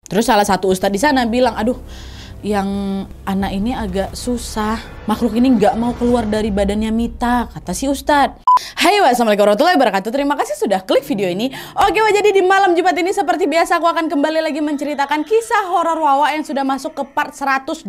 Terus salah satu ustadz di sana bilang, aduh, yang anak ini agak susah, makhluk ini nggak mau keluar dari badannya Mita, kata si ustadz. Hai, wassalamualaikum warahmatullahi wabarakatuh. Terima kasih sudah klik video ini. Oke, jadi di malam Jumat ini seperti biasa aku akan kembali lagi menceritakan kisah horor Wawa yang sudah masuk ke part 123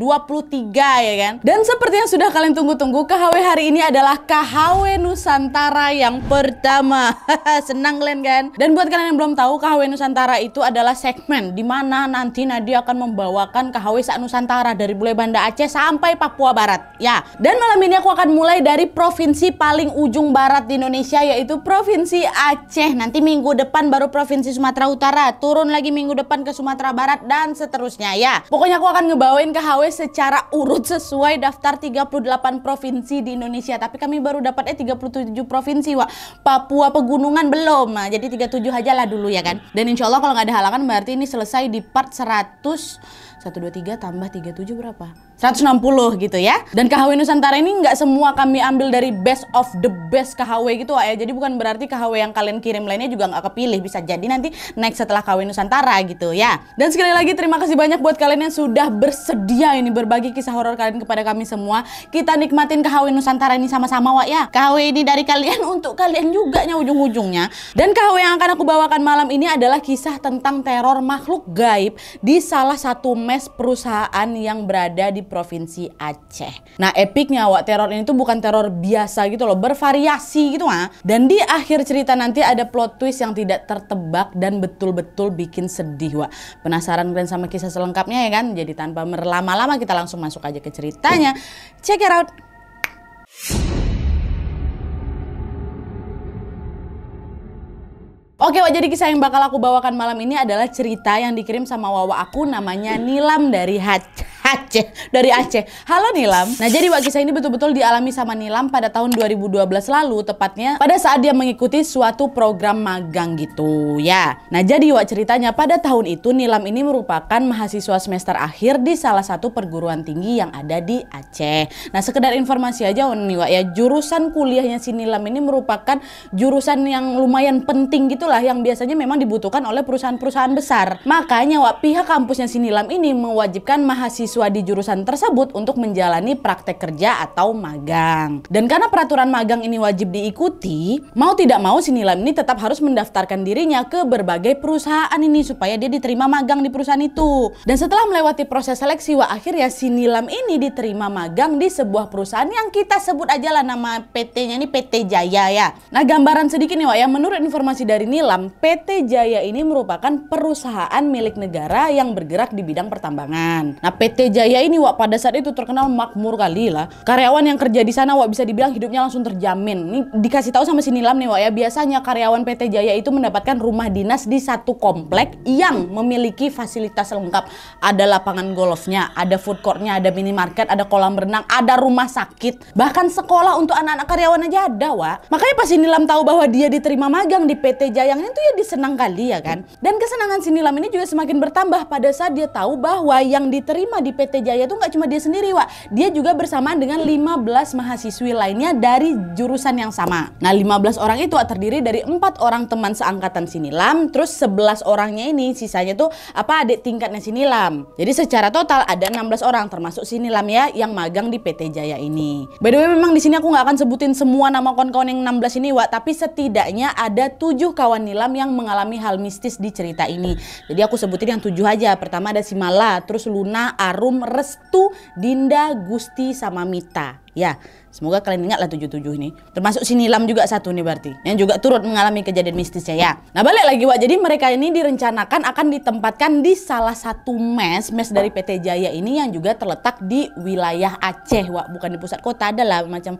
ya kan. Dan seperti yang sudah kalian tunggu-tunggu, KHW hari ini adalah KHW Nusantara yang pertama. Senang kalian kan? Dan buat kalian yang belum tahu, KHW Nusantara itu adalah segmen di mana nanti Nadia akan membawakan KHW se-Nusantara dari mulai Banda Aceh sampai Papua Barat. Ya. Dan malam ini aku akan mulai dari provinsi paling ujung barat di Indonesia, yaitu Provinsi Aceh. Nanti minggu depan baru Provinsi Sumatera Utara, turun lagi minggu depan ke Sumatera Barat dan seterusnya ya. Pokoknya aku akan ngebawain KHW secara urut sesuai daftar 38 provinsi di Indonesia. Tapi kami baru dapatnya 37 provinsi, Wak. Papua Pegunungan belum. Nah, jadi 37 aja lah dulu ya kan. Dan insya Allah kalau nggak ada halangan berarti ini selesai di part 123 tambah 37 berapa? 160 gitu ya. Dan KHW Nusantara ini nggak semua kami ambil dari best of the best KHW gitu ya. Jadi bukan berarti KHW yang kalian kirim lainnya juga nggak kepilih. Bisa jadi nanti next setelah KHW Nusantara gitu ya. Dan sekali lagi terima kasih banyak buat kalian yang sudah bersedia ini berbagi kisah horor kalian kepada kami semua. Kita nikmatin KHW Nusantara ini sama-sama, Wak ya. KHW ini dari kalian untuk kalian juga nya ujung-ujungnya. Dan KHW yang akan aku bawakan malam ini adalah kisah tentang teror makhluk gaib di salah satu mes perusahaan yang berada di Provinsi Aceh. Nah, epicnya, Wak, teror ini tuh bukan teror biasa gitu loh, bervariasi gitu ah. Dan di akhir cerita nanti ada plot twist yang tidak tertebak dan betul-betul bikin sedih, Wak. Penasaran kalian sama kisah selengkapnya ya kan? Jadi tanpa berlama-lama kita langsung masuk aja ke ceritanya. Check it out. Oke, Wak, jadi kisah yang bakal aku bawakan malam ini adalah cerita yang dikirim sama Wawa aku, namanya Nilam dari Aceh. Halo Nilam. Nah, jadi Wak, kisah ini betul-betul dialami sama Nilam pada tahun 2012 lalu, tepatnya pada saat dia mengikuti suatu program magang gitu ya. Nah, jadi Wak, ceritanya pada tahun itu Nilam ini merupakan mahasiswa semester akhir di salah satu perguruan tinggi yang ada di Aceh. Nah, sekedar informasi aja nih, Wak ya, jurusan kuliahnya si Nilam ini merupakan jurusan yang lumayan penting gitulah, yang biasanya memang dibutuhkan oleh perusahaan-perusahaan besar. Makanya, Wak, pihak kampusnya si Nilam ini mewajibkan mahasiswa di jurusan tersebut untuk menjalani praktek kerja atau magang. Dan karena peraturan magang ini wajib diikuti, mau tidak mau si Nilam ini tetap harus mendaftarkan dirinya ke berbagai perusahaan ini supaya dia diterima magang di perusahaan itu. Dan setelah melewati proses seleksi, Wak, akhirnya si Nilam ini diterima magang di sebuah perusahaan yang kita sebut aja lah nama PT-nya ini PT Jaya ya. Nah, gambaran sedikit nih, Wak ya, menurut informasi dari Nilam, PT Jaya ini merupakan perusahaan milik negara yang bergerak di bidang pertambangan. Nah, PT Jaya ini, Wak, pada saat itu terkenal makmur kali lah. Karyawan yang kerja di sana, Wak, bisa dibilang hidupnya langsung terjamin. Ini dikasih tahu sama si Nilam nih, Wak ya, biasanya karyawan PT Jaya itu mendapatkan rumah dinas di satu komplek yang memiliki fasilitas lengkap. Ada lapangan golfnya, ada food courtnya, ada minimarket, ada kolam renang, ada rumah sakit, bahkan sekolah untuk anak-anak karyawan aja ada, Wak. Makanya pas si Nilam tahu bahwa dia diterima magang di PT Jaya itu ya disenang kali ya kan. Dan kesenangan si Nilam ini juga semakin bertambah pada saat dia tahu bahwa yang diterima di PT Jaya itu nggak cuma dia sendiri, Wak. Dia juga bersamaan dengan 15 mahasiswi lainnya dari jurusan yang sama. Nah, 15 orang itu terdiri dari 4 orang teman seangkatan si Nilam, terus 11 orangnya ini sisanya tuh adik tingkatnya si Nilam. Jadi secara total ada 16 orang termasuk si Nilam ya yang magang di PT Jaya ini. By the way, memang di sini aku nggak akan sebutin semua nama kawan-kawan yang 16 ini, Wak, tapi setidaknya ada 7 kawan Nilam yang mengalami hal mistis di cerita ini. Jadi aku sebutin yang 7 aja. Pertama ada si Mala, terus Luna, Arum, Restu, Dinda, Gusti, sama Mita. Ya, semoga kalian ingat lah 77 ini. Termasuk si Nilam juga satu nih berarti, yang juga turut mengalami kejadian mistisnya ya. Nah, balik lagi, Wak. Jadi mereka ini direncanakan akan ditempatkan di salah satu mes dari PT Jaya ini yang juga terletak di wilayah Aceh, Wak. Bukan di pusat kota, adalah macam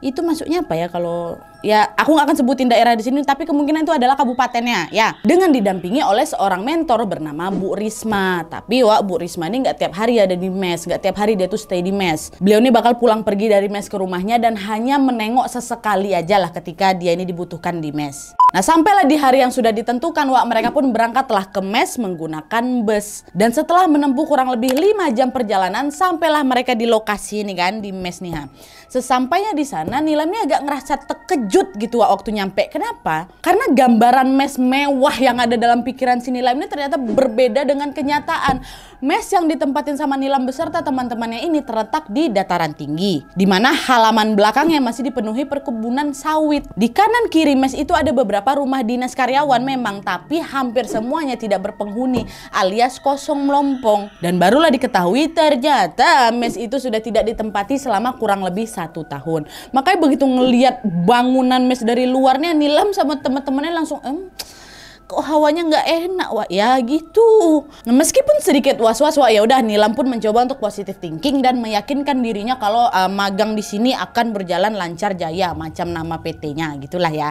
itu masuknya apa ya, kalau ya aku nggak akan sebutin daerah di sini, tapi kemungkinan itu adalah kabupatennya ya. Dengan didampingi oleh seorang mentor bernama Bu Risma. Tapi, Wak, Bu Risma ini nggak tiap hari ada di mes, nggak tiap hari dia tuh stay di mes. Beliau ini bakal pulang pergi dari dari mes ke rumahnya dan hanya menengok sesekali aja lah ketika dia ini dibutuhkan di mes. Nah, sampailah di hari yang sudah ditentukan, Wak, mereka pun berangkatlah ke mes menggunakan bus. Dan setelah menempuh kurang lebih 5 jam perjalanan, sampailah mereka di lokasi ini kan, di mes nih ha. Sesampainya di sana, Nilam ini agak ngerasa terkejut gitu Wak, waktu nyampe. Kenapa? Karena gambaran mes mewah yang ada dalam pikiran si Nilam ini ternyata berbeda dengan kenyataan. Mes yang ditempatin sama Nilam beserta teman-temannya ini terletak di dataran tinggi, di mana halaman belakangnya masih dipenuhi perkebunan sawit. Di kanan kiri mes itu ada beberapa rumah dinas karyawan memang, tapi hampir semuanya tidak berpenghuni alias kosong melompong. Dan barulah diketahui ternyata mes itu sudah tidak ditempati selama kurang lebih 1 tahun. Makanya begitu ngelihat bangunan mes dari luarnya, Nilam sama teman-temannya langsung kok hawanya nggak enak Wak ya gitu. Nah, meskipun sedikit was-was Wak, ya udah Nilam pun mencoba untuk positive thinking dan meyakinkan dirinya kalau magang di sini akan berjalan lancar jaya, macam nama PT-nya gitulah ya.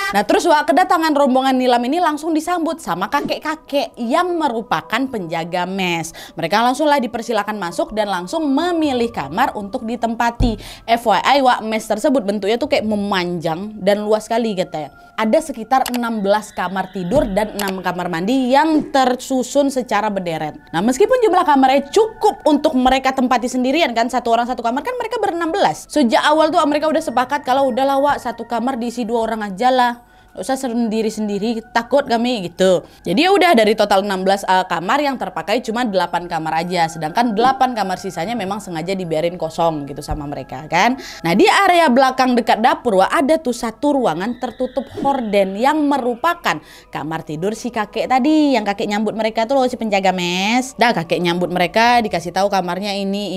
Nah terus Wak, kedatangan rombongan Nilam ini langsung disambut sama kakek-kakek yang merupakan penjaga mes. Mereka langsunglah dipersilakan masuk dan langsung memilih kamar untuk ditempati. FYI Wak, mes tersebut bentuknya tuh kayak memanjang dan luas sekali katanya. Ada sekitar 16 kamar tidur dan 6 kamar mandi yang tersusun secara berderet. Nah meskipun jumlah kamarnya cukup untuk mereka tempati sendirian kan, 1 orang 1 kamar, kan mereka ber-16. Sejak awal tuh mereka udah sepakat kalau udahlah Wak, 1 kamar diisi 2 orang aja lah. Gak usah sendiri-sendiri, takut kami gitu. Jadi ya udah, dari total 16 kamar yang terpakai cuma 8 kamar aja. Sedangkan 8 kamar sisanya memang sengaja dibiarin kosong gitu sama mereka kan. Nah di area belakang dekat dapur Wak, ada tuh 1 ruangan tertutup horden yang merupakan kamar tidur si kakek tadi. Yang kakek nyambut mereka tuh loh, si penjaga mes. Dah kakek nyambut mereka, dikasih tahu kamarnya ini.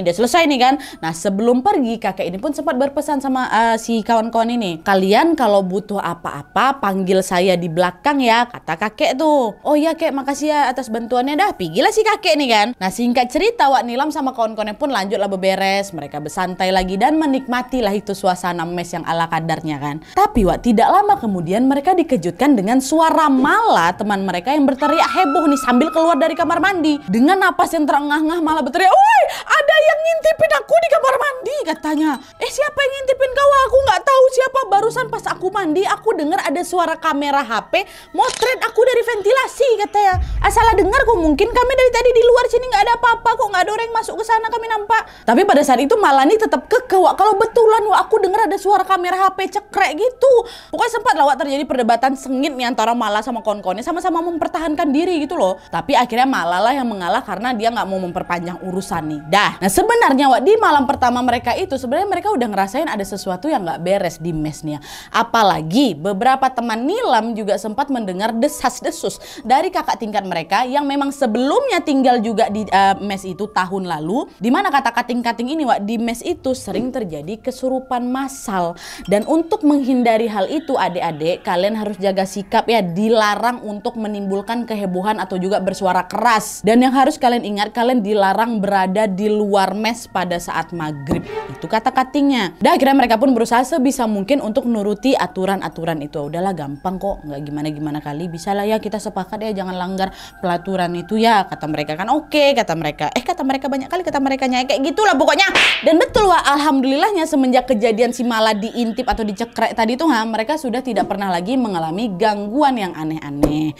Udah selesai nih kan. Nah sebelum pergi, kakek ini pun sempat berpesan sama si kawan-kawan ini. Kalian kalau butuh apa-apa panggil saya di belakang ya, kata kakek tuh. Oh iya kek, makasih ya atas bantuannya. Dah pergilah si kakek nih kan. Nah singkat cerita Wak, Nilam sama kawan-kawannya pun lanjutlah beberes. Mereka bersantai lagi dan menikmatilah itu suasana mes yang ala kadarnya kan. Tapi Wak, tidak lama kemudian mereka dikejutkan dengan suara Mala, teman mereka, yang berteriak heboh nih sambil keluar dari kamar mandi. Dengan napas yang terengah-engah Mala berteriak, "Woi, ada yang ngintipin aku di kamar mandi," katanya. Siapa yang ngintipin kau? Aku nggak tahu siapa. Barusan pas aku mandi aku dengar ada suara kamera HP motret aku dari ventilasi, katanya. Salah dengar kok, mungkin kami dari tadi di luar sini nggak ada apa-apa kok, nggak ada orang yang masuk ke sana, kami nampak. Tapi pada saat itu Mala nih tetap kekeh Wak, kalau betulan Wak, aku dengar ada suara kamera HP cekrek gitu. Pokoknya sempat lah Wak terjadi perdebatan sengit nih antara Mala sama kawan-kawannya, sama-sama mempertahankan diri gitu loh. Tapi akhirnya Mala lah yang mengalah karena dia nggak mau memperpanjang urusan nih. Dah. Nah sebenarnya Wak, di malam pertama mereka itu sebenarnya mereka udah ngerasain ada sesuatu yang nggak beres di mesnya. Apalagi beberapa teman Nilam juga sempat mendengar desas-desus dari kakak tingkat mereka yang memang sebelumnya tinggal juga di mes itu tahun lalu, dimana kata kating-kating ini Wak, di mes itu sering terjadi kesurupan massal. Dan untuk menghindari hal itu adik-adik, kalian harus jaga sikap ya, dilarang untuk menimbulkan kehebohan atau juga bersuara keras. Dan yang harus kalian ingat, kalian dilarang berada di luar mes pada saat maghrib. Itu kata katingnya. Dan akhirnya mereka pun berusaha sebisa mungkin untuk nuruti aturan-aturan itu. Udahlah gampang kok, nggak gimana-gimana kali, bisa lah ya kita sepakat ya jangan langgar pelaturan itu ya, kata mereka kan. Oke, kata mereka. Kata mereka banyak kali kata mereka kayak gitulah pokoknya. Dan betul Wak, alhamdulillahnya semenjak kejadian si Mala diintip atau dicekrek tadi tuh mereka sudah tidak pernah lagi mengalami gangguan yang aneh-aneh.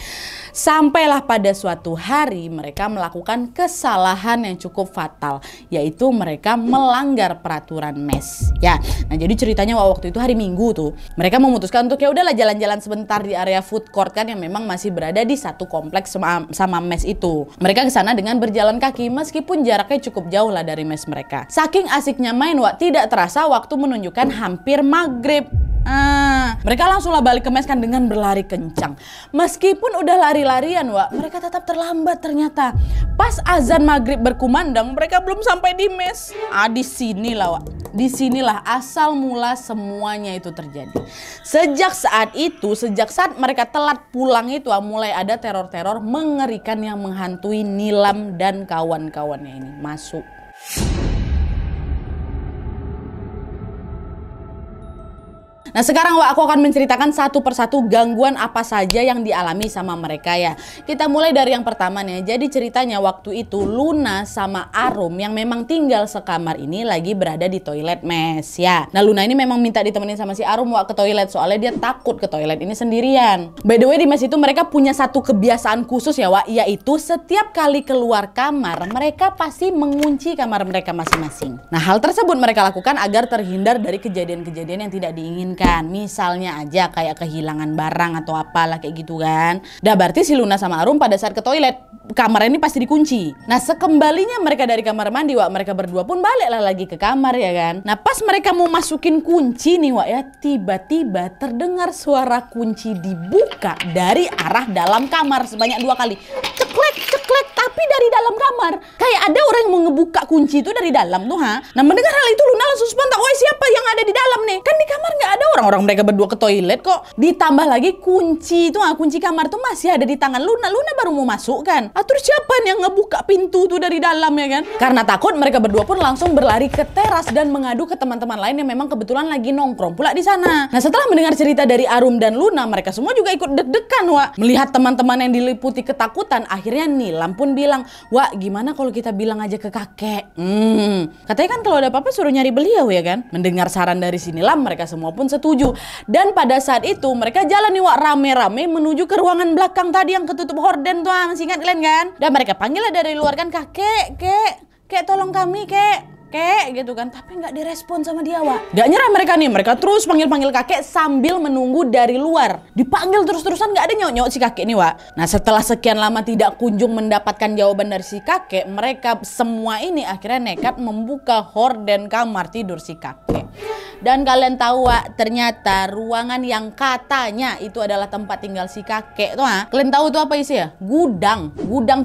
Sampailah pada suatu hari mereka melakukan kesalahan yang cukup fatal, yaitu mereka melanggar peraturan mes ya. Nah jadi ceritanya waktu itu hari Minggu tuh mereka memutuskan untuk ya udahlah jalan-jalan sebentar di area food court kan, yang memang masih berada di satu kompleks sama mes itu. Mereka ke sana dengan berjalan kaki meskipun jaraknya cukup jauh lah dari mes mereka. Saking asiknya main Wak, tidak terasa waktu menunjukkan hampir maghrib. Mereka langsunglah balik ke mes kan dengan berlari kencang. Meskipun udah lari-larian Wak, mereka tetap terlambat ternyata. Pas azan maghrib berkumandang, mereka belum sampai di mes. Disinilah Wak, disinilah asal mula semuanya itu terjadi. Sejak saat mereka telat pulang itu mulai ada teror-teror mengerikan yang menghantui Nilam dan kawan-kawannya ini masuk. Nah sekarang Wak, aku akan menceritakan satu persatu gangguan apa saja yang dialami sama mereka ya. Kita mulai dari yang pertama nih. Jadi ceritanya waktu itu Luna sama Arum yang memang tinggal sekamar ini lagi berada di toilet mes ya. Nah Luna ini memang minta ditemenin sama si Arum Wak ke toilet, soalnya dia takut ke toilet ini sendirian. By the way di mes itu mereka punya satu kebiasaan khusus ya Wak, yaitu setiap kali keluar kamar mereka pasti mengunci kamar mereka masing-masing. Nah hal tersebut mereka lakukan agar terhindar dari kejadian-kejadian yang tidak diinginkan. Misalnya aja kayak kehilangan barang atau apalah kayak gitu kan. Dah berarti si Luna sama Arum pada saat ke toilet kamar ini pasti dikunci. Nah sekembalinya mereka dari kamar mandi Wak, mereka berdua pun baliklah lagi ke kamar ya kan. Nah pas mereka mau masukin kunci nih Wak ya, tiba-tiba terdengar suara kunci dibuka dari arah dalam kamar sebanyak 2 kali. Ceklek ceklek, tapi dari dalam kamar. Kayak ada orang yang mau ngebuka kunci itu dari dalam tuh ha. Nah mendengar hal itu Luna langsung spontan, "Woi siapa yang ada di dalam nih? Kan di kamar nggak ada orang mereka berdua ke toilet kok." Ditambah lagi kunci itu kunci kamar tuh masih ada di tangan Luna. Luna baru mau masuk kan. Terus siapa yang ngebuka pintu tuh dari dalam ya kan? Karena takut mereka berdua pun langsung berlari ke teras dan mengadu ke teman-teman lain yang memang kebetulan lagi nongkrong pula di sana. Nah setelah mendengar cerita dari Arum dan Luna, mereka semua juga ikut deg-degan Wak. Melihat teman-teman yang diliputi ketakutan, akhirnya Nilam pun bilang, "Wak gimana kalau kita bilang aja ke kakek?" Katanya kan kalau ada apa-apa suruh nyari beliau ya kan? Mendengar saran dari si Nilam, mereka semua pun setuju. Dan pada saat itu mereka jalan nih Wak rame-rame menuju ke ruangan belakang tadi yang ketutup horden tuh, masih ingat kalian kan? Dan mereka panggil dari luar kan, "Kakek, kek tolong kami kek gitu kan." Tapi nggak direspon sama dia Wak. Nggak nyerah mereka nih, mereka terus panggil kakek sambil menunggu dari luar. Dipanggil terus-terusan nggak ada nyok-nyok si kakek nih Wak. Nah setelah sekian lama tidak kunjung mendapatkan jawaban dari si kakek, mereka semua ini akhirnya nekat membuka horden kamar tidur si kakek. Dan kalian tahu Wak, ternyata ruangan yang katanya itu adalah tempat tinggal si kakek tuh kalian tahu itu apa isi ya? Gudang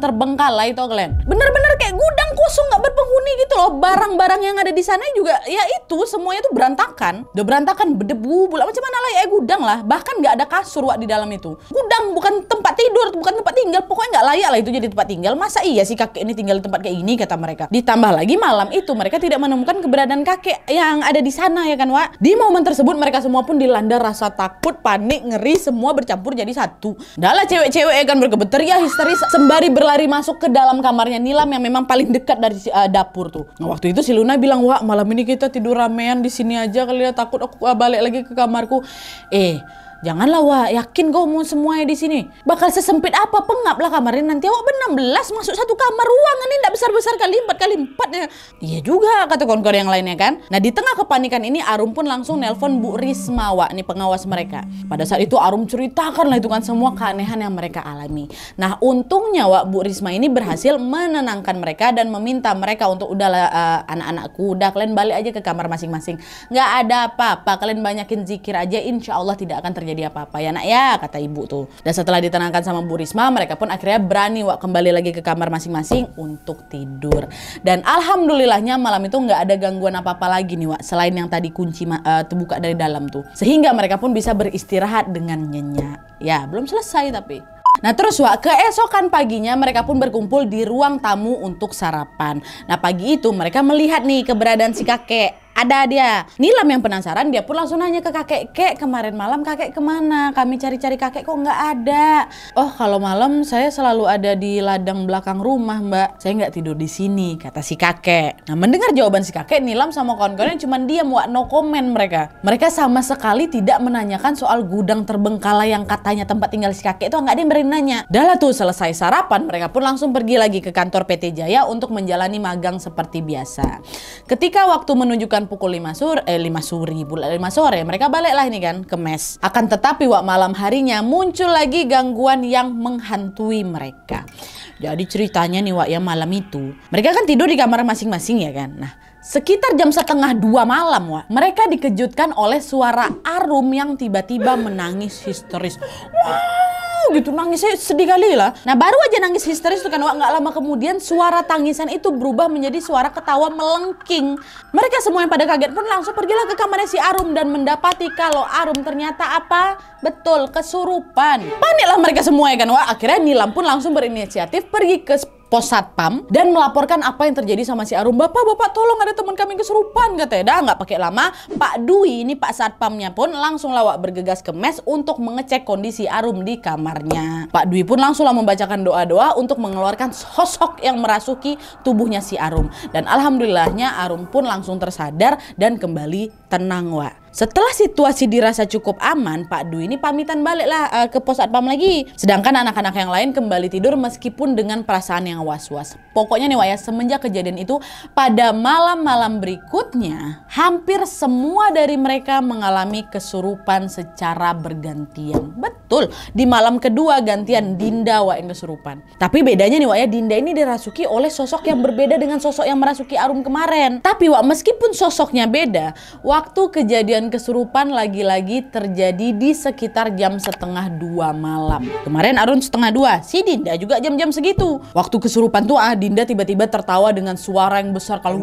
terbengkalai itu kalian. Bener-bener kayak gudang kosong nggak berpenghuni gitu loh. Barang-barang yang ada di sana juga ya itu semuanya tuh berantakan. Udah berantakan, berdebu, pula macam mana lah ya gudang lah. Bahkan nggak ada kasur Wak di dalam itu. Gudang bukan tempat tidur, bukan tempat tinggal. Pokoknya nggak layak lah itu jadi tempat tinggal. Masa iya si kakek ini tinggal di tempat kayak gini kata mereka. Ditambah lagi malam itu mereka tidak menemukan keberadaan kakek yang ada di sana ya kan Wak. Di momen tersebut mereka semua pun dilanda rasa takut, panik, ngeri, semua bercampur jadi satu. Dahlah cewek-cewek ya kan mereka berteriak histeris sembari berlari masuk ke dalam kamarnya Nilam yang memang paling dekat dari dapur tuh. Nah waktu itu si Luna bilang, "Wak malam ini kita tidur ramean di sini aja kali ya, takut aku balik lagi ke kamarku." Janganlah Wak, yakin kau mau semuanya di sini? Bakal sesempit apa, pengap lah kamarnya nanti. Awak ber-16 masuk satu kamar, ruangan ini tidak besar-besar kali 4x4 ya. Iya juga kata kawan-kawan yang lainnya kan. Nah di tengah kepanikan ini Arum pun langsung nelpon Bu Risma Wak, nih pengawas mereka. Pada saat itu Arum ceritakan lah itu kan semua keanehan yang mereka alami. Nah untungnya Wak, Bu Risma ini berhasil menenangkan mereka dan meminta mereka untuk udahlah anak-anakku, udah kalian balik aja ke kamar masing-masing. Nggak ada apa-apa, kalian banyakin zikir aja, insya Allah tidak akan terjadi apa-apa ya nak ya, kata ibu tuh. Dan setelah ditenangkan sama Bu Risma, mereka pun akhirnya berani Wak kembali lagi ke kamar masing-masing untuk tidur. Dan alhamdulillahnya malam itu nggak ada gangguan apa-apa lagi nih Wak, selain yang tadi kunci terbuka dari dalam tuh. Sehingga mereka pun bisa beristirahat dengan nyenyak. Ya belum selesai tapi. Nah terus Wak, keesokan paginya mereka pun berkumpul di ruang tamu untuk sarapan. Nah pagi itu mereka melihat nih keberadaan si kakek. Ada dia. Nilam yang penasaran, dia pun langsung nanya ke kakek, "Kek, kemarin malam kakek kemana? Kami cari-cari kakek kok nggak ada." "Oh, kalau malam saya selalu ada di ladang belakang rumah, Mbak. Saya nggak tidur di sini," kata si kakek. Nah, mendengar jawaban si kakek, Nilam sama kawan-kawannya cuma diam, Wak, no comment mereka. Mereka sama sekali tidak menanyakan soal gudang terbengkalai yang katanya tempat tinggal si kakek itu, nggak ada yang berani nanya. Dah lah tuh selesai sarapan, mereka pun langsung pergi lagi ke kantor PT Jaya untuk menjalani magang seperti biasa. Ketika waktu menunjukkan pukul 5 sore mereka baliklah ini kan ke mes. Akan tetapi Wak malam harinya muncul lagi gangguan yang menghantui mereka. Jadi ceritanya nih Wak ya, malam itu mereka kan tidur di kamar masing-masing ya kan. Nah sekitar jam 1:30 malam Wak, mereka dikejutkan oleh suara Arum yang tiba-tiba menangis histeris. Gitu nangisnya sedih kali lah. Nah baru aja nangis histeris tuh kan Wak, nggak lama kemudian suara tangisan itu berubah menjadi suara ketawa melengking. Mereka semua yang pada kaget pun langsung pergilah ke kamarnya si Arum dan mendapati kalau Arum ternyata apa? Betul, kesurupan. Paniklah mereka semua ya kan Wak. Akhirnya Nilam pun langsung berinisiatif pergi ke pos satpam dan melaporkan apa yang terjadi sama si Arum. Bapak tolong, ada teman kami kesurupan katanya. Dah nggak pakai lama, Pak Dwi ini Pak Satpamnya pun langsung lawak bergegas ke mes untuk mengecek kondisi Arum di kamarnya. Pak Dwi pun langsung membacakan doa-doa untuk mengeluarkan sosok yang merasuki tubuhnya si Arum. Dan alhamdulillahnya Arum pun langsung tersadar dan kembali tenang, Wak. Setelah situasi dirasa cukup aman, Pak Dwi ini pamitan baliklah ke pos satpam lagi. Sedangkan anak-anak yang lain kembali tidur meskipun dengan perasaan yang was-was. Pokoknya nih Wak ya, semenjak kejadian itu, pada malam-malam berikutnya, hampir semua dari mereka mengalami kesurupan secara bergantian. Betul, di malam kedua gantian Dinda Wak yang kesurupan. Tapi bedanya nih Wak ya, Dinda ini dirasuki oleh sosok yang berbeda dengan sosok yang merasuki Arum kemarin. Tapi Wak, meskipun sosoknya beda, waktu kejadian kesurupan lagi-lagi terjadi di sekitar jam 1:30 malam. Kemarin Arum 1:30, si Dinda juga jam-jam segitu. Waktu kesurupan tuh Dinda tiba-tiba tertawa dengan suara yang besar kalau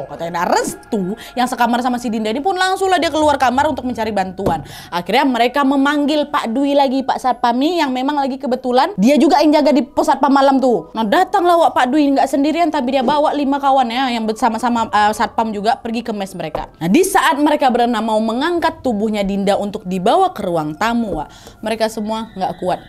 katanya Restu yang sekamar sama si Dinda ini pun langsunglah dia keluar kamar untuk mencari bantuan. Akhirnya mereka memanggil Pak Dwi lagi, Pak Satpami yang memang lagi kebetulan dia juga yang jaga di pos satpam malam tuh. Nah datanglah Pak Dwi nggak sendirian, tapi dia bawa 5 kawannya yang bersama-sama satpam juga pergi ke mes mereka. Nah di saat mereka berenam mau mengangkat tubuhnya Dinda untuk dibawa ke ruang tamu, mereka semua nggak kuat.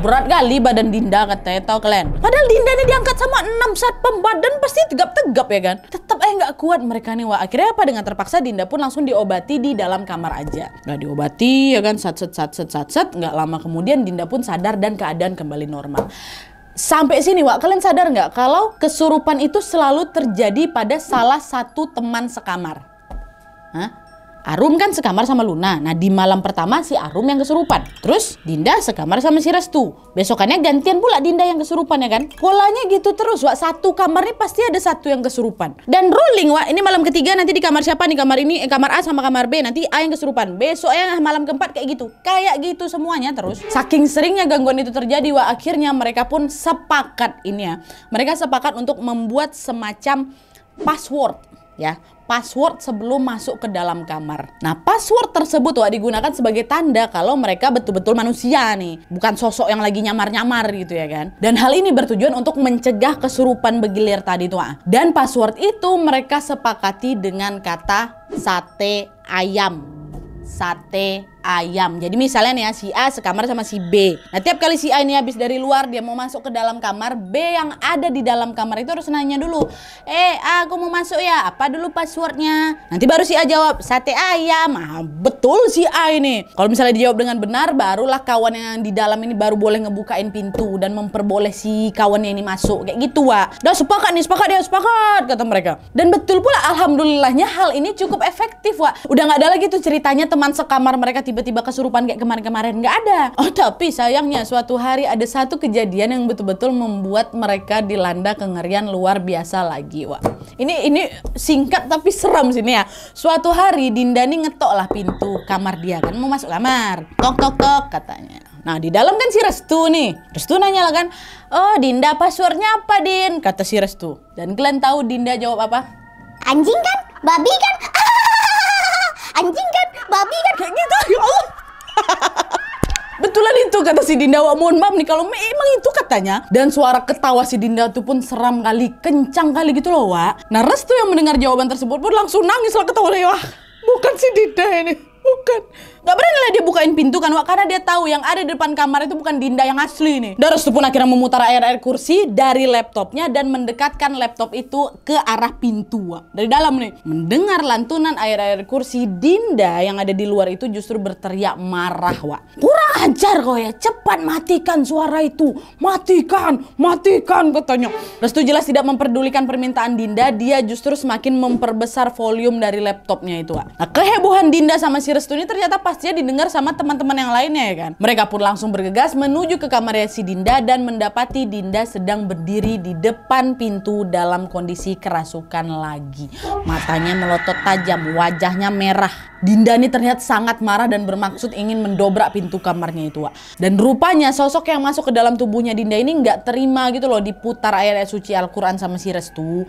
Berat kali badan Dinda katanya, tau kalian. Padahal Dinda ini diangkat sama 6 satpam, badan pasti tegap-tegap ya kan. Tetap nggak kuat mereka nih Wak. Akhirnya apa, dengan terpaksa Dinda pun langsung diobati di dalam kamar aja. Nggak diobati ya kan, satset. Nggak lama kemudian Dinda pun sadar dan keadaan kembali normal. Sampai sini Wak, kalian sadar nggak kalau kesurupan itu selalu terjadi pada salah satu teman sekamar? Hah? Arum kan sekamar sama Luna. Nah di malam pertama si Arum yang kesurupan. Terus Dinda sekamar sama si Restu. Besokannya gantian pula Dinda yang kesurupan ya kan. Polanya gitu terus Wak. Satu kamar nih pasti ada satu yang kesurupan. Dan rolling Wak. Ini malam ketiga nanti di kamar siapa nih? Kamar ini, kamar A sama kamar B. Nanti A yang kesurupan. Besoknya malam keempat kayak gitu. Kayak gitu semuanya terus. Saking seringnya gangguan itu terjadi Wak. Akhirnya mereka pun sepakat ini ya. Mereka sepakat untuk membuat semacam password ya. Password sebelum masuk ke dalam kamar. Nah password tersebut Wak digunakan sebagai tanda kalau mereka betul-betul manusia nih, bukan sosok yang lagi nyamar-nyamar gitu ya kan. Dan hal ini bertujuan untuk mencegah kesurupan bergilir tadi tuh Wak. Dan password itu mereka sepakati dengan kata sate ayam. Sate ayam. Jadi misalnya nih ya, si A sekamar sama si B. Nah tiap kali si A ini habis dari luar dia mau masuk ke dalam kamar, B yang ada di dalam kamar itu harus nanya dulu, aku mau masuk ya, apa dulu passwordnya? Nanti baru si A jawab sate ayam. Betul si A ini. Kalau misalnya dijawab dengan benar, barulah kawan yang di dalam ini baru boleh ngebukain pintu dan memperboleh si kawannya ini masuk. Kayak gitu Wak. Udah sepakat kata mereka. Dan betul pula alhamdulillahnya hal ini cukup efektif Wak. Udah nggak ada lagi tuh ceritanya teman sekamar mereka tiba-tiba kesurupan kayak kemarin-kemarin, nggak ada. Oh tapi sayangnya suatu hari ada satu kejadian yang betul-betul membuat mereka dilanda kengerian luar biasa lagi Wak. Ini singkat tapi seram sini ya. Suatu hari Dinda nih ngetok lah pintu kamar dia kan, mau masuk kamar. Tok katanya. Nah di dalam kan si Restu nih. Restu nanya lah kan, oh Dinda passwordnya apa Din? Kata si Restu. Dan kalian tahu Dinda jawab apa? Anjing kan? Babi kan? Anjing kan? Babi kan? Kayak gitu ya Allah. Betulan itu kata si Dinda Wak. Mohon maaf nih kalau memang itu katanya. Dan suara ketawa si Dinda itu pun seram kali, kencang kali gitu loh Wak. Nah Restu yang mendengar jawaban tersebut pun langsung nangis lah ketawa. Wah bukan si Dinda ini, bukan. Gak berani lah dia bukain pintu kan Wak, karena dia tahu yang ada di depan kamar itu bukan Dinda yang asli nih. Dan Restu pun akhirnya memutar air kursi dari laptopnya dan mendekatkan laptop itu ke arah pintu Wak. Dari dalam nih, mendengar lantunan air kursi, Dinda yang ada di luar itu justru berteriak marah Wak. Kurang ajar kau ya, cepat matikan suara itu. Matikan katanya. Restu jelas tidak memperdulikan permintaan Dinda, dia justru semakin memperbesar volume dari laptopnya itu Wak. Nah kehebohan Dinda sama si Restu ini ternyata pastinya didengar sama teman-teman yang lainnya ya kan. Mereka pun langsung bergegas menuju ke kamarnya si Dinda dan mendapati Dinda sedang berdiri di depan pintu dalam kondisi kerasukan lagi. Matanya melotot tajam, wajahnya merah. Dinda ini terlihat sangat marah dan bermaksud ingin mendobrak pintu kamarnya itu, Wak. Dan rupanya sosok yang masuk ke dalam tubuhnya Dinda ini nggak terima gitu loh diputar ayat-ayat suci Al-Quran sama si Restu.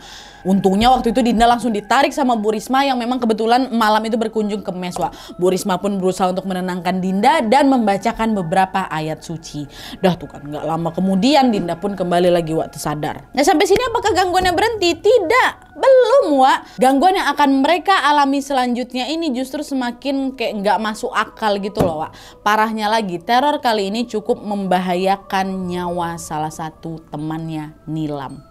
Untungnya waktu itu Dinda langsung ditarik sama Bu Risma yang memang kebetulan malam itu berkunjung ke mes, Wak. Bu Risma pun berusaha untuk menenangkan Dinda dan membacakan beberapa ayat suci. Dah tuh kan, nggak lama kemudian Dinda pun kembali lagi, Wak, tersadar. Nah sampai sini apakah gangguannya berhenti? Tidak, belum, Wak. Gangguan yang akan mereka alami selanjutnya ini justru semakin kayak nggak masuk akal gitu loh, Wak. Parahnya lagi, teror kali ini cukup membahayakan nyawa salah satu temannya, Nilam.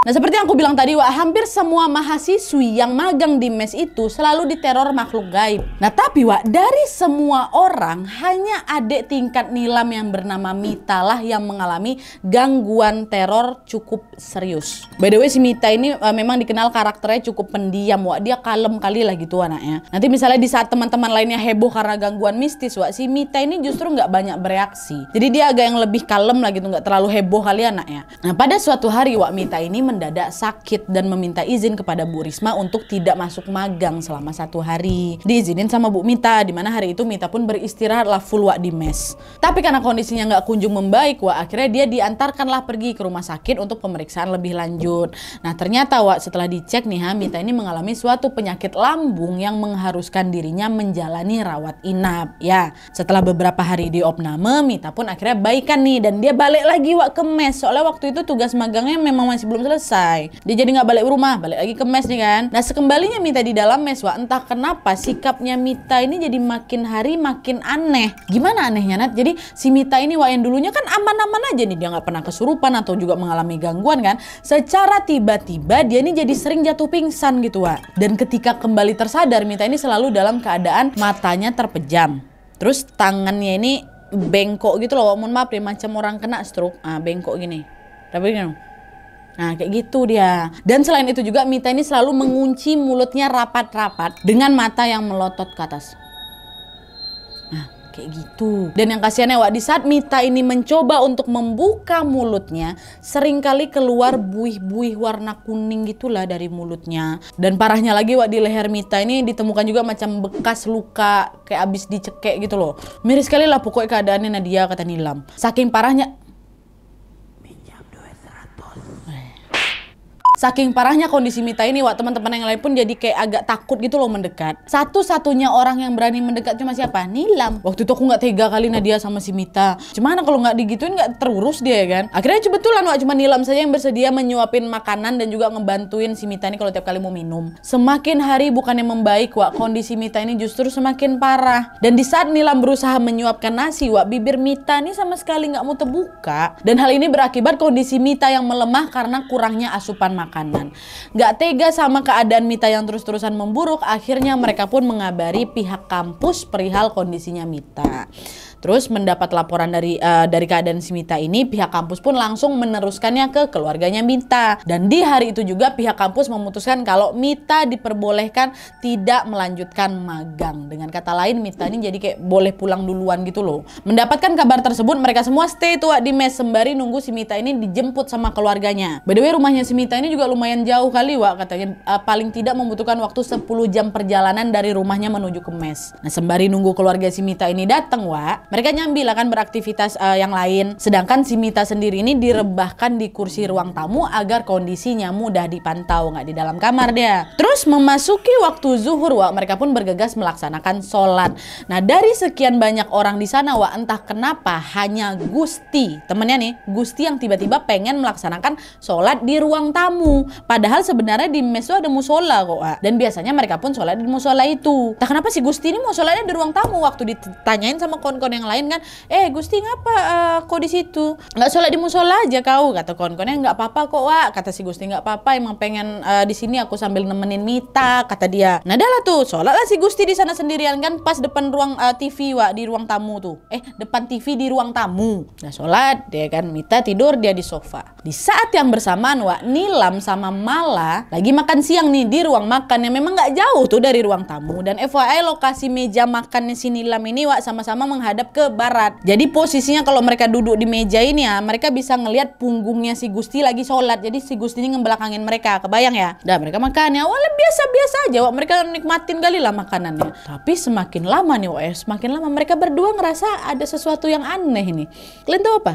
Nah seperti yang aku bilang tadi, Wak, hampir semua mahasiswi yang magang di mes itu selalu diteror makhluk gaib. Nah tapi, Wak, dari semua orang hanya adik tingkat Nilam yang bernama Mita lah yang mengalami gangguan teror cukup serius. By the way, si Mita ini memang dikenal karakternya cukup pendiam, Wak. Dia kalem kali lah gitu anaknya. Nanti misalnya di saat teman-teman lainnya heboh karena gangguan mistis, Wak, si Mita ini justru nggak banyak bereaksi. Jadi dia agak yang lebih kalem lah gitu, nggak terlalu heboh kali anaknya. Nah pada suatu hari, Wak, Mita ini mendadak sakit dan meminta izin kepada Bu Risma untuk tidak masuk magang selama 1 hari. Diizinin sama Bu Mita, dimana hari itu Mita pun beristirahat lah full, Wak, di mes. Tapi karena kondisinya nggak kunjung membaik, Wak, akhirnya dia diantarkanlah pergi ke rumah sakit untuk pemeriksaan lebih lanjut. Nah ternyata, Wak, setelah dicek nih, Mita ini mengalami suatu penyakit lambung yang mengharuskan dirinya menjalani rawat inap. Ya, setelah beberapa hari di opname, Mita pun akhirnya baikan nih dan dia balik lagi, Wak, ke mes. Soalnya waktu itu tugas magangnya memang masih belum selesai. Dia jadi nggak balik rumah, balik lagi ke mes nih kan. Nah sekembalinya Mita di dalam mes, Wak, entah kenapa sikapnya Mita ini jadi makin hari makin aneh. Gimana anehnya, Nat? Jadi si Mita ini, Wak, yang dulunya kan aman-aman aja nih, dia nggak pernah kesurupan atau juga mengalami gangguan kan. Secara tiba-tiba dia ini jadi sering jatuh pingsan gitu, Wak. Dan ketika kembali tersadar, Mita ini selalu dalam keadaan matanya terpejam. Terus tangannya ini bengkok gitu loh, mohon maaf deh, macam orang kena stroke. Bengkok gini. Tapi gini. Nah kayak gitu dia. Dan selain itu juga Mita ini selalu mengunci mulutnya rapat-rapat dengan mata yang melotot ke atas. Nah kayak gitu. Dan yang kasihannya, Wak, di saat Mita ini mencoba untuk membuka mulutnya, seringkali keluar buih-buih warna kuning gitulah dari mulutnya. Dan parahnya lagi, Wak, di leher Mita ini ditemukan juga macam bekas luka kayak abis dicekek gitu loh. Miris sekali lah pokoknya keadaannya Nadia, kata Nilam. Saking parahnya kondisi Mita ini, Wak, teman-teman yang lain pun jadi kayak agak takut gitu loh mendekat. Satu-satunya orang yang berani mendekat cuma siapa? Nilam. Waktu itu aku nggak tega kali Nadia sama si Mita. Cuman kalau nggak digituin nggak terurus dia ya kan. Akhirnya kebetulan, Wak, cuma Nilam saja yang bersedia menyuapin makanan dan juga ngebantuin si Mita ini kalau tiap kali mau minum. Semakin hari bukannya membaik, Wak, kondisi Mita ini justru semakin parah. Dan di saat Nilam berusaha menyuapkan nasi, Wak, bibir Mita ini sama sekali nggak mau terbuka. Dan hal ini berakibat kondisi Mita yang melemah karena kurangnya asupan makanan. Gak tega sama keadaan Mita yang terus-terusan memburuk, akhirnya mereka pun mengabari pihak kampus perihal kondisinya Mita. Terus mendapat laporan dari keadaan si Mita ini, pihak kampus pun langsung meneruskannya ke keluarganya Mita. Dan di hari itu juga pihak kampus memutuskan kalau Mita diperbolehkan tidak melanjutkan magang. Dengan kata lain, Mita ini jadi kayak boleh pulang duluan gitu loh. Mendapatkan kabar tersebut, mereka semua stay tuh di mes sembari nunggu si Mita ini dijemput sama keluarganya. By the way, rumahnya si Mita ini juga lumayan jauh kali, Wak, katanya paling tidak membutuhkan waktu 10 jam perjalanan dari rumahnya menuju ke mes. Nah sembari nunggu keluarga si Mita ini datang, Wak, mereka nyambil akan beraktivitas yang lain. Sedangkan si Mita sendiri ini direbahkan di kursi ruang tamu agar kondisinya mudah dipantau, nggak di dalam kamar dia. Terus memasuki waktu zuhur, Wak, mereka pun bergegas melaksanakan sholat. Nah dari sekian banyak orang di sana, Wak, entah kenapa hanya Gusti, temennya nih, Gusti yang tiba-tiba pengen melaksanakan sholat di ruang tamu. Padahal sebenarnya di mes itu ada musola kok, Wak. Dan biasanya mereka pun sholat di musola itu. Nah kenapa si Gusti ini mau sholatnya di ruang tamu? Waktu ditanyain sama kawan-kawan yang lain kan, Gusti ngapa kok di situ? Nggak sholat di musola aja kau? Kata kawan-kawannya. Nggak apa-apa kok, Wak. Kata si Gusti, nggak apa-apa, emang pengen di sini aku sambil nemenin Mita, kata dia. Nah dah lah tuh, sholatlah si Gusti di sana sendirian kan pas depan ruang TV, Wak, di ruang tamu tuh. Depan TV di ruang tamu. Nah sholat dia kan, Mita tidur dia di sofa. Di saat yang bersamaan, Wak, Nilam sama Mala lagi makan siang nih di ruang makan yang memang nggak jauh tuh dari ruang tamu. Dan FYI lokasi meja makannya si Nilam ini, Wak, sama-sama menghadap ke barat. Jadi posisinya kalau mereka duduk di meja ini ya, mereka bisa ngelihat punggungnya si Gusti lagi sholat. Jadi si Gusti ini ngebelakangin mereka, kebayang ya? Dah mereka makan ya, walau biasa-biasa aja, Wak. Mereka nikmatin kali lah makanannya. Tapi semakin lama nih, Wak, semakin lama mereka berdua ngerasa ada sesuatu yang aneh ini. Kalian tahu apa?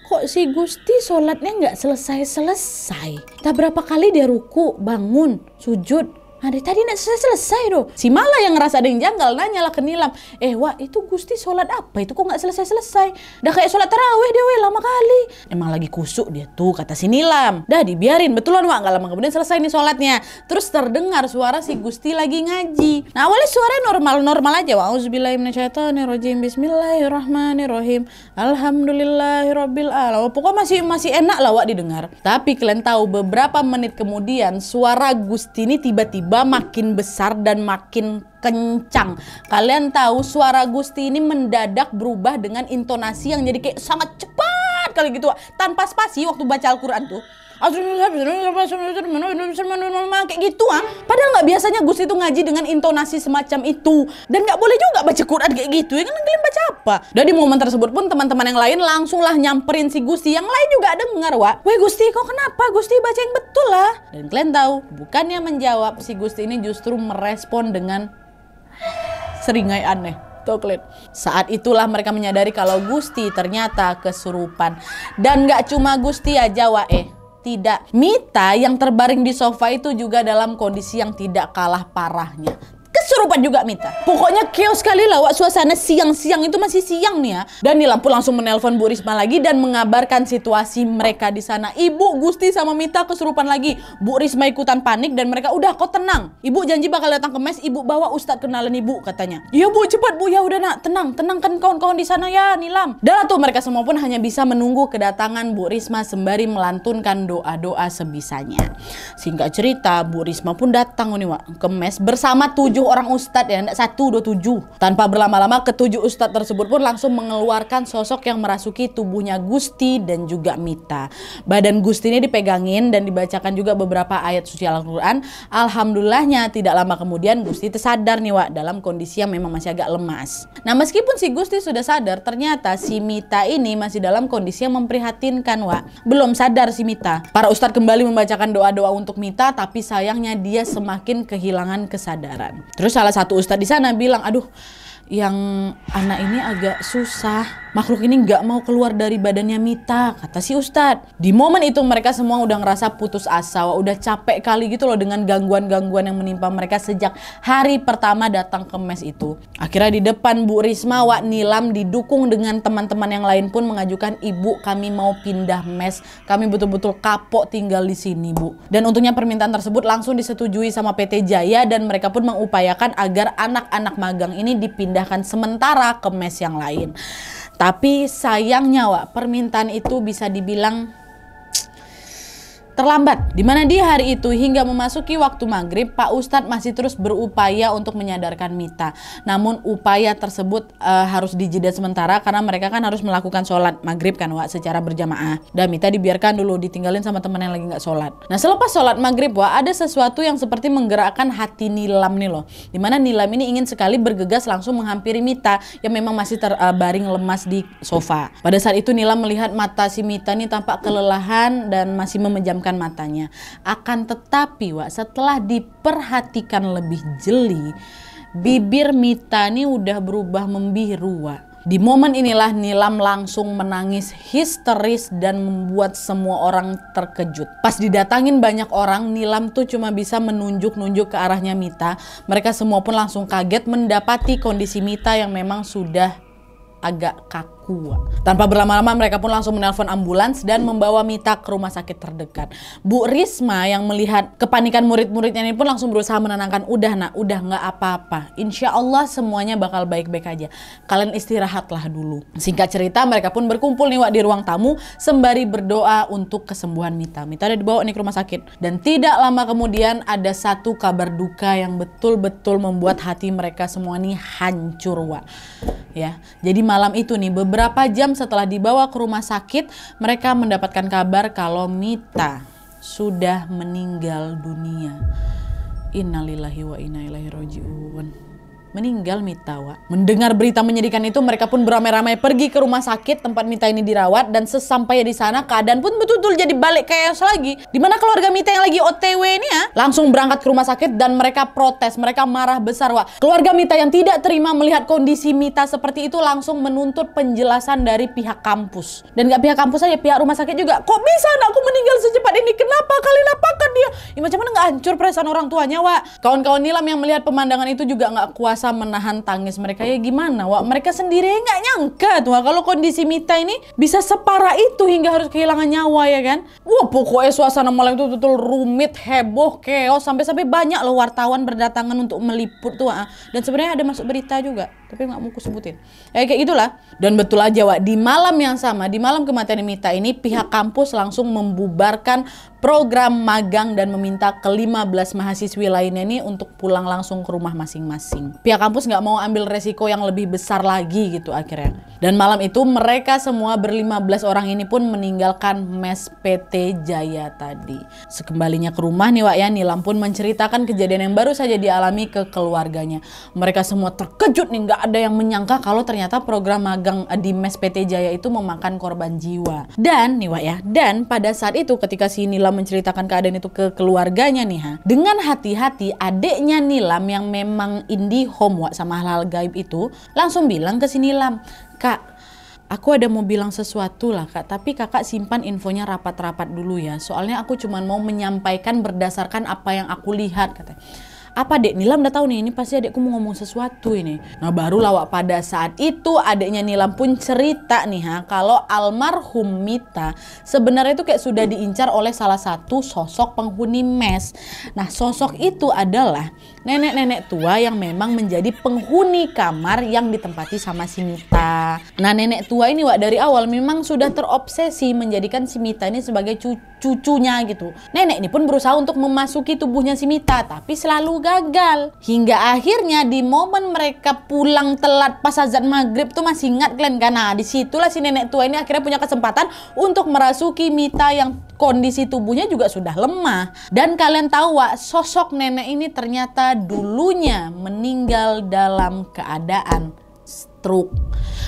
Kok si Gusti sholatnya nggak selesai-selesai? Tak berapa kali dia ruku, bangun, sujud. Nah, dari tadi nggak selesai doh. Si Mala yang ngerasa ada yang janggal nanya lah ke Nilam. Wah itu Gusti sholat apa? Itu kok nggak selesai-selesai? Dah kayak sholat tarawih deh, lama kali. Emang lagi kusuk dia tuh, kata si Nilam. Dah dibiarin, betulan Wak. Nggak lama kemudian selesai nih sholatnya. Terus terdengar suara si Gusti lagi ngaji. Nah awalnya suaranya normal-normal aja. Auzubillahiminasyaitonirrajim. Bismillahirrahmanirrahim. Alhamdulillahirabbil alamin. Pokoknya masih enak lah Wak didengar. Tapi kalian tahu beberapa menit kemudian suara Gusti ini tiba-tiba makin besar dan makin kencang. Kalian tahu suara Gusti ini mendadak berubah dengan intonasi yang jadi kayak sangat cepat kali gitu, tanpa spasi waktu baca Al-Quran tuh. Kayak gitu Padahal nggak biasanya Gusti itu ngaji dengan intonasi semacam itu. Dan nggak boleh juga baca Quran kayak gitu ya kan, kalian baca apa? Dan di momen tersebut pun teman-teman yang lain langsung lah nyamperin si Gusti. Yang lain juga dengar Wak. Weh Gusti kok kenapa? Gusti baca yang betul lah. Dan kalian tahu bukannya menjawab, si Gusti ini justru merespon dengan seringai aneh. Toklet. Saat itulah mereka menyadari kalau Gusti ternyata kesurupan. Dan nggak cuma Gusti aja Wak. Tidak, Mita yang terbaring di sofa itu juga dalam kondisi yang tidak kalah parahnya. Kesurupan juga Mita. Pokoknya chaos sekali lah Wak, suasana siang-siang itu masih siang nih ya. Dan Nilam pun langsung menelpon Bu Risma lagi dan mengabarkan situasi mereka di sana. Ibu, Gusti sama Mita kesurupan lagi. Bu Risma ikutan panik dan mereka, udah kau tenang. Ibu janji bakal datang ke mes, ibu bawa Ustadz kenalan ibu katanya. Iya Bu, cepat Bu, ya udah nak, tenang kan kawan-kawan di sana ya Nilam. Dan tuh mereka semua pun hanya bisa menunggu kedatangan Bu Risma sembari melantunkan doa-doa sebisanya. Singkat cerita, Bu Risma pun datang nih Wak ke mes bersama 7 orang ustadz ya, enggak 1, 2, 7. Tanpa berlama-lama ke-7 ustadz tersebut pun langsung mengeluarkan sosok yang merasuki tubuhnya Gusti dan juga Mita. Badan Gusti ini dipegangin dan dibacakan juga beberapa ayat suci Al-Quran. Alhamdulillahnya tidak lama kemudian Gusti tersadar nih Wak, dalam kondisi yang memang masih agak lemas. Nah meskipun si Gusti sudah sadar, ternyata si Mita ini masih dalam kondisi yang memprihatinkan Wak. Belum sadar si Mita. Para ustadz kembali membacakan doa-doa untuk Mita, tapi sayangnya dia semakin kehilangan kesadaran. Terus salah satu ustadz di sana bilang, aduh yang anak ini agak susah, makhluk ini nggak mau keluar dari badannya Mita, kata si ustadz. Di momen itu mereka semua udah ngerasa putus asa, udah capek kali gitu loh dengan gangguan-gangguan yang menimpa mereka sejak hari pertama datang ke mes itu. Akhirnya di depan Bu Risma, Wak, Nilam didukung dengan teman-teman yang lain pun mengajukan, ibu kami mau pindah mes, kami betul-betul kapok tinggal di sini Bu. Dan untungnya permintaan tersebut langsung disetujui sama PT Jaya dan mereka pun mengupayakan agar anak-anak magang ini dipindahkan sementara ke mes yang lain. Tapi sayangnya Wak, permintaan itu bisa dibilang terlambat. Dimana di hari itu hingga memasuki waktu maghrib, Pak Ustadz masih terus berupaya untuk menyadarkan Mita. Namun upaya tersebut harus dijeda sementara karena mereka kan harus melakukan sholat maghrib kan Wak, secara berjamaah. Dan Mita dibiarkan dulu ditinggalin sama teman yang lagi nggak sholat. Nah selepas sholat maghrib Wak, ada sesuatu yang seperti menggerakkan hati Nilam nih loh. Dimana Nilam ini ingin sekali bergegas langsung menghampiri Mita yang memang masih terbaring lemas di sofa. Pada saat itu Nilam melihat mata si Mita nih tampak kelelahan dan masih memejamkan matanya. Akan tetapi Wak, setelah diperhatikan lebih jeli, bibir Mita ini udah berubah membiru Wak. Di momen inilah Nilam langsung menangis histeris dan membuat semua orang terkejut. Pas didatangin banyak orang, Nilam tuh cuma bisa menunjuk-nunjuk ke arahnya Mita. Mereka semua pun langsung kaget mendapati kondisi Mita yang memang sudah agak kaku. Tanpa berlama-lama mereka pun langsung menelpon ambulans dan membawa Mita ke rumah sakit terdekat. Bu Risma yang melihat kepanikan murid-muridnya ini pun langsung berusaha menenangkan, udah nak, udah nggak apa-apa, insya Allah semuanya bakal baik-baik aja, kalian istirahatlah dulu. Singkat cerita mereka pun berkumpul nih Wak di ruang tamu sembari berdoa untuk kesembuhan Mita. Mita udah dibawa nih ke rumah sakit dan tidak lama kemudian ada satu kabar duka yang betul-betul membuat hati mereka semua nih hancur Wak. Ya, jadi malam itu nih beberapa jam setelah dibawa ke rumah sakit, mereka mendapatkan kabar kalau Mita sudah meninggal dunia. Innalillahi wa inna ilaihi raji'un. meninggal Mita, Wak. Mendengar berita menyedihkan itu, mereka pun beramai-ramai pergi ke rumah sakit tempat Mita ini dirawat, dan sesampainya di sana keadaan pun betul-betul jadi balik chaos lagi. Dimana keluarga Mita yang lagi OTW ini ya langsung berangkat ke rumah sakit dan mereka protes, mereka marah besar, Wak. Keluarga Mita yang tidak terima melihat kondisi Mita seperti itu langsung menuntut penjelasan dari pihak kampus. Dan gak pihak kampus aja, pihak rumah sakit juga. Kok bisa anakku meninggal secepat ini? Kenapa kalian apakan dia? Ya macam mana gak hancur perasaan orang tuanya, Wak? Kawan-kawan Nilam yang melihat pemandangan itu juga gak kuasa menahan tangis mereka. Ya gimana, Wak? Mereka sendiri gak nyangka tuh, Wak, kalau kondisi Mita ini bisa separah itu hingga harus kehilangan nyawa, ya kan? Wah, pokoknya suasana malam itu betul rumit, heboh, chaos, sampai-sampai banyak loh wartawan berdatangan untuk meliput tuh, Wak. Dan sebenarnya ada masuk berita juga, tapi nggak mau aku sebutin. Kayak gitulah. Dan betul aja, Wak, di malam yang sama, di malam kematian Mita ini, pihak kampus langsung membubarkan program magang dan meminta ke-15 mahasiswi lainnya ini untuk pulang langsung ke rumah masing-masing. Pihak kampus nggak mau ambil resiko yang lebih besar lagi gitu akhirnya. Dan malam itu mereka semua ber-15 orang ini pun meninggalkan mes PT Jaya tadi. Sekembalinya ke rumah nih, Wak, ya, Nilam pun menceritakan kejadian yang baru saja dialami ke keluarganya. Mereka semua terkejut nih, nggak ada yang menyangka kalau ternyata program magang di mes PT Jaya itu memakan korban jiwa. Dan nih, Wak, ya, dan pada saat itu ketika si Nilam menceritakan keadaan itu ke keluarganya nih, dengan hati-hati adiknya Nilam yang memang indie home, Wak, sama hal-hal gaib itu langsung bilang ke si Nilam, "Kak, aku ada mau bilang sesuatu lah, Kak, tapi kakak simpan infonya rapat-rapat dulu ya. Soalnya aku cuma mau menyampaikan berdasarkan apa yang aku lihat," katanya. "Apa, Dek? Nilam udah tahu nih, ini pasti adekku mau ngomong sesuatu ini." Nah baru lawak pada saat itu adiknya Nilam pun cerita nih, kalau almarhum Mita sebenarnya itu kayak sudah diincar oleh salah satu sosok penghuni mes. Nah sosok itu adalah nenek-nenek tua yang memang menjadi penghuni kamar yang ditempati sama si Mita. Nah nenek tua ini, Wak, dari awal memang sudah terobsesi menjadikan si Mita ini sebagai cucunya gitu. Nenek ini pun berusaha untuk memasuki tubuhnya si Mita, tapi selalu gagal. Hingga akhirnya di momen mereka pulang telat pas azan maghrib tuh, masih ingat kalian kan? Nah disitulah si nenek tua ini akhirnya punya kesempatan untuk merasuki Mita yang kondisi tubuhnya juga sudah lemah. Dan kalian tahu, Wak, sosok nenek ini ternyata dulunya meninggal dalam keadaan stroke.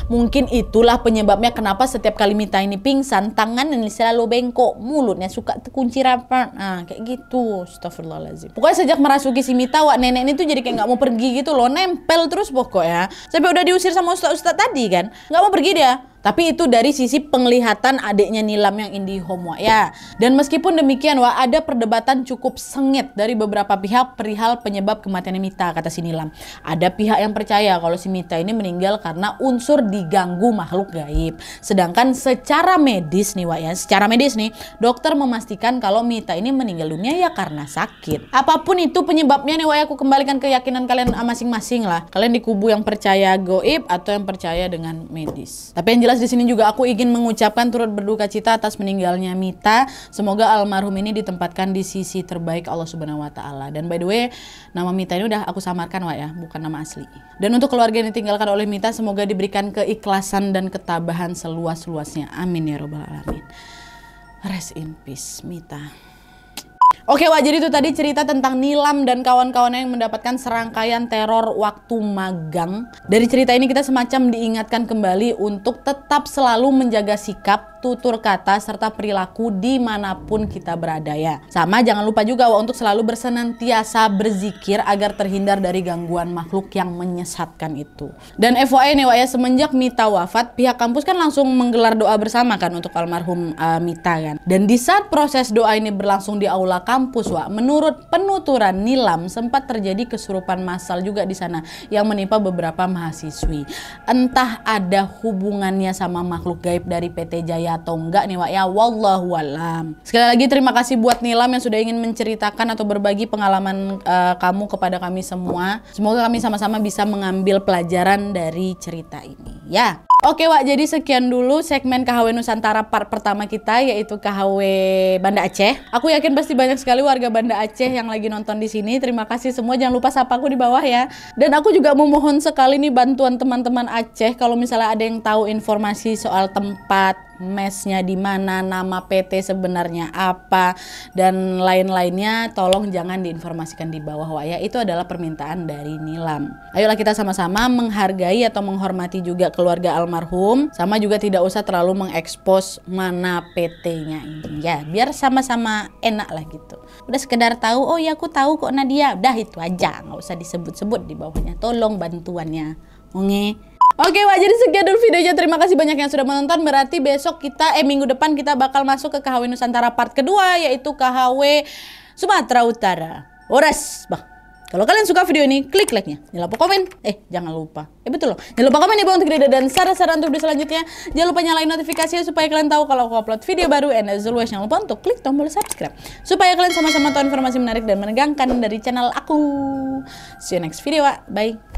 Mungkin itulah penyebabnya kenapa setiap kali Mita ini pingsan, tangan ini selalu bengkok, mulutnya suka terkunci rapat. Nah kayak gitu, astagfirullahaladzim. Pokoknya sejak merasuki si Mita, Wak, nenek ini tuh jadi kayak nggak mau pergi gitu loh, nempel terus pokoknya. Sampai udah diusir sama ustaz-ustaz tadi kan, nggak mau pergi dia. Tapi itu dari sisi penglihatan adiknya Nilam yang indie home, Wak, ya. Dan meskipun demikian, Wak, ada perdebatan cukup sengit dari beberapa pihak perihal penyebab kematian Mita, kata si Nilam. Ada pihak yang percaya kalau si Mita ini meninggal karena unsur diganggu makhluk gaib. Sedangkan secara medis nih, Wak, ya, secara medis nih, dokter memastikan kalau Mita ini meninggal dunia ya karena sakit. Apapun itu penyebabnya nih, Wak, aku kembalikan keyakinan kalian masing-masing lah. Kalian di kubu yang percaya gaib atau yang percaya dengan medis. Tapi yang jelas di sini juga aku ingin mengucapkan turut berduka cita atas meninggalnya Mita. Semoga almarhum ini ditempatkan di sisi terbaik Allah Subhanahu wa taala. Dan by the way, nama Mita ini udah aku samarkan, Wak, ya, bukan nama asli. Dan untuk keluarga yang ditinggalkan oleh Mita, semoga diberikan keikhlasan dan ketabahan seluas-luasnya. Amin ya robbal alamin. Rest in peace Mita. Oke, Wak, jadi itu tadi cerita tentang Nilam dan kawan-kawannya yang mendapatkan serangkaian teror waktu magang. Dari cerita ini kita semacam diingatkan kembali untuk tetap selalu menjaga sikap, tutur kata, serta perilaku dimanapun kita berada, ya. Sama jangan lupa juga, Wak, untuk selalu bersenantiasa berzikir agar terhindar dari gangguan makhluk yang menyesatkan itu. Dan FYI nih, Wak, ya, semenjak Mita wafat, pihak kampus kan langsung menggelar doa bersama kan untuk almarhum Mita kan. Dan di saat proses doa ini berlangsung di aula kampus, Wak, menurut penuturan Nilam sempat terjadi kesurupan massal juga di sana yang menimpa beberapa mahasiswi. Entah ada hubungannya sama makhluk gaib dari PT Jaya atau enggak nih, Wak, ya, wallahu alam. Sekali lagi terima kasih buat Nilam yang sudah ingin menceritakan atau berbagi pengalaman kamu kepada kami semua. Semoga kami sama-sama bisa mengambil pelajaran dari cerita ini, ya. Oke Wak, jadi sekian dulu segmen KHW Nusantara part pertama kita, yaitu KHW Banda Aceh. Aku yakin pasti banyak sekali warga Banda Aceh yang lagi nonton di sini. Terima kasih semua, jangan lupa sapa aku di bawah ya. Dan aku juga memohon sekali nih bantuan teman-teman Aceh, kalau misalnya ada yang tahu informasi soal tempat mesnya di mana, nama PT sebenarnya apa, dan lain-lainnya, tolong jangan diinformasikan di bawah Wak ya. Itu adalah permintaan dari Nilam. Ayolah kita sama-sama menghargai atau menghormati juga keluarga almarhum, sama juga tidak usah terlalu mengekspos mana PT-nya ini ya, biar sama-sama enak lah gitu. Udah sekedar tahu, oh ya aku tahu kok Nadia, udah itu aja, nggak usah disebut-sebut di bawahnya. Tolong bantuannya, oke? Oke Wak, jadi sekian dulu videonya. Terima kasih banyak yang sudah menonton. Berarti besok kita, minggu depan kita bakal masuk ke KHW Nusantara part kedua, yaitu KHW Sumatera Utara. Ores, bah. Kalau kalian suka video ini, klik like-nya. Jangan lupa komen. Jangan lupa. Betul loh. Jangan lupa komen di bawah untuk ide dan saran-saran untuk video selanjutnya. Jangan lupa nyalain notifikasinya supaya kalian tahu kalau aku upload video baru. And as always, jangan lupa untuk klik tombol subscribe supaya kalian sama-sama tahu informasi menarik dan menegangkan dari channel aku. See you next video, Wak. Bye.